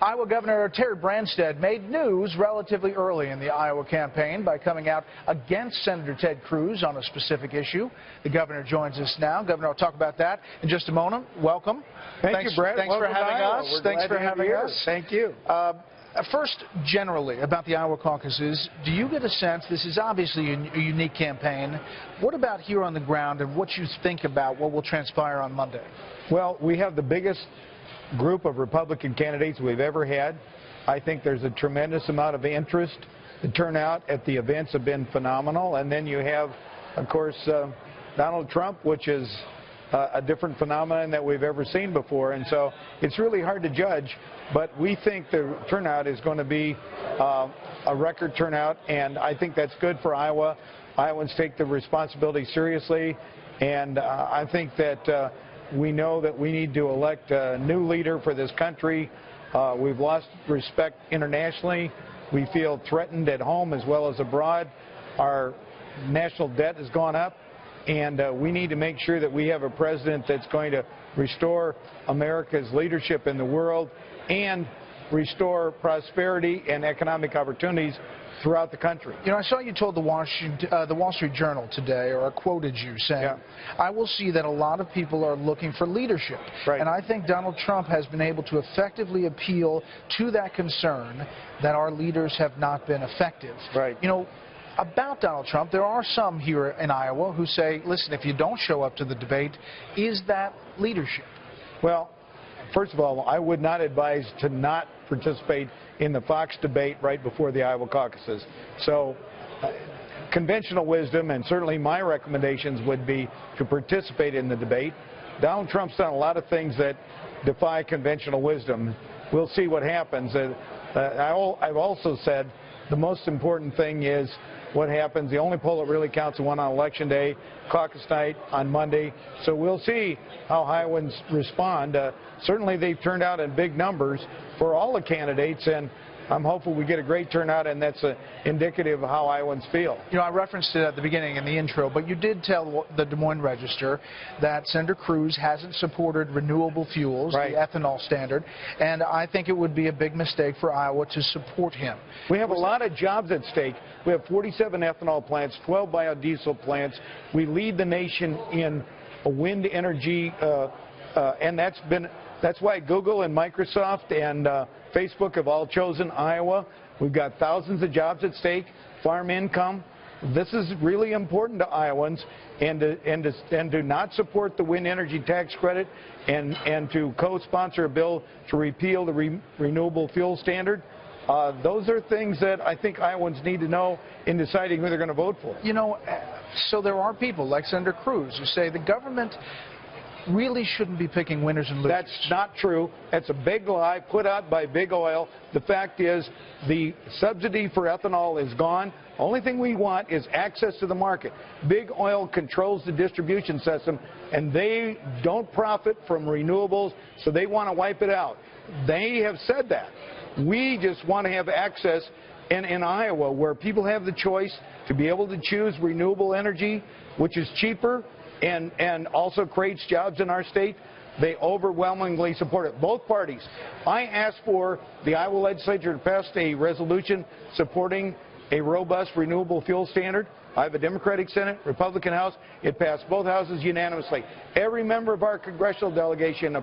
Iowa Governor Terry Branstad made news relatively early in the Iowa campaign by coming out against Senator Ted Cruz on a specific issue. The governor joins us now. Governor, I'll talk about that in just a moment. Welcome. Thank you, Brett. Thanks for having us. Thanks for having us. Thank you. First, generally, about the Iowa caucuses, do you get a sense, this is obviously a unique campaign, what about here on the ground and what you think about what will transpire on Monday? Well, we have the biggest group of Republican candidates we've ever had. I think there's a tremendous amount of interest. The turnout at the events have been phenomenal. And then you have, of course, Donald Trump, which is a different phenomenon that we've ever seen before. And so it's really hard to judge, but we think the turnout is going to be a record turnout, and I think that's good for Iowa. Iowans take the responsibility seriously, and I think that we know that we need to elect a new leader for this country. We've lost respect internationally. We feel threatened at home as well as abroad. Our national debt has gone up, and we need to make sure that we have a president that's going to restore America's leadership in the world and restore prosperity and economic opportunities throughout the country. You know, I saw you told the Wall Street Journal today, or I quoted you saying, I will see that a lot of people are looking for leadership. Right. And I think Donald Trump has been able to effectively appeal to that concern that our leaders have not been effective. Right. You know, about Donald Trump, there are some here in Iowa who say, listen, if you don't show up to the debate, is that leadership? Well, first of all, I would not advise to not participate in the Fox debate right before the Iowa caucuses. So conventional wisdom, and certainly my recommendations, would be to participate in the debate. Donald Trump's done a lot of things that defy conventional wisdom. We'll see what happens. I've also said the most important thing is what happens. The only poll that really counts is the one on Election Day, caucus night on Monday. So we'll see how Iowans respond. Certainly they've turned out in big numbers for all the candidates, and I'm hopeful we get a great turnout, and that's indicative of how Iowans feel. You know, I referenced it at the beginning in the intro, but you did tell the Des Moines Register that Senator Cruz hasn't supported renewable fuels, right, the ethanol standard, and I think it would be a big mistake for Iowa to support him. We have a lot of jobs at stake. We have 47 ethanol plants, 12 biodiesel plants. We lead the nation in wind energy, and that's why Google and Microsoft and Facebook have all chosen Iowa. We've got thousands of jobs at stake, farm income. This is really important to Iowans, and to not support the wind energy tax credit and to co-sponsor a bill to repeal the renewable fuel standard. Those are things that I think Iowans need to know in deciding who they're going to vote for. You know, so there are people like Senator Cruz who say the government really shouldn't be picking winners and losers. That's not true. That's a big lie put out by big oil. The fact is the subsidy for ethanol is gone. Only thing we want is access to the market. Big oil controls the distribution system, and they don't profit from renewables, so they want to wipe it out. They have said that. We just want to have access in Iowa, where people have the choice to be able to choose renewable energy, which is cheaper and also creates jobs in our state. They overwhelmingly support it, both parties. I asked for the Iowa legislature to pass a resolution supporting a robust renewable fuel standard. I have a Democratic Senate, Republican House. It passed both houses unanimously. Every member of our congressional delegation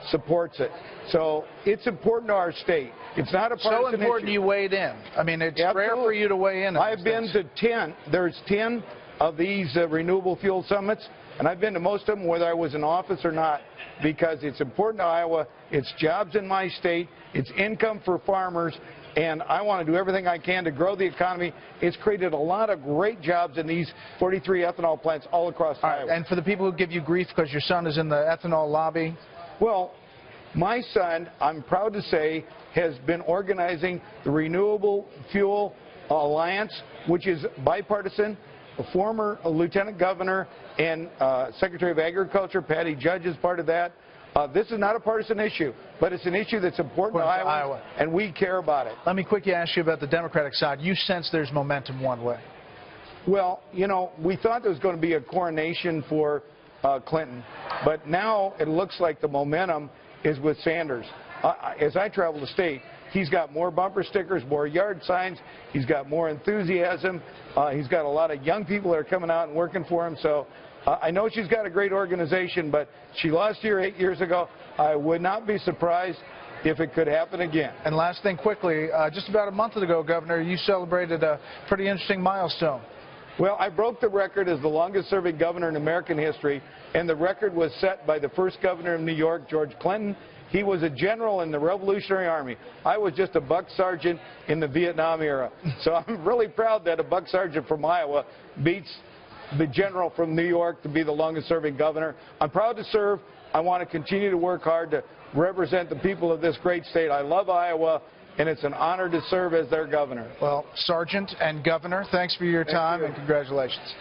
supports it. So it's important to our state. It's not a partisan issue. So important issue. You weighed in. I mean, it's rare for you to weigh in. I've been to 10. There's 10 of these renewable fuel summits, and I've been to most of them whether I was in office or not, because it's important to Iowa. It's jobs in my state. It's income for farmers, and I want to do everything I can to grow the economy. It's created a lot of great jobs in these 43 ethanol plants all across Iowa. And for the people who give you grief because your son is in the ethanol lobby? Well, my son, I'm proud to say, has been organizing the Renewable Fuel Alliance, which is bipartisan. A former lieutenant governor and Secretary of Agriculture, Patty Judge, is part of that. This is not a partisan issue, but it's an issue that's important to Iowa, and we care about it. Let me quickly ask you about the Democratic side. You sense there's momentum one way. Well, you know, we thought there was going to be a coronation for Clinton, but now it looks like the momentum is with Sanders. as I travel the state, he's got more bumper stickers, more yard signs. He's got more enthusiasm. He's got a lot of young people that are coming out and working for him. So I know she's got a great organization, but she lost here 8 years ago. I would not be surprised if it could happen again. And last thing quickly, just about a month ago, Governor, you celebrated a pretty interesting milestone. Well, I broke the record as the longest-serving governor in American history, and the record was set by the first governor of New York, George Clinton. He was a general in the Revolutionary Army. I was just a buck sergeant in the Vietnam era. So I'm really proud that a buck sergeant from Iowa beats the general from New York to be the longest-serving governor. I'm proud to serve. I want to continue to work hard to represent the people of this great state. I love Iowa, and it's an honor to serve as their governor. Well, Sergeant and Governor, thanks for your time and congratulations.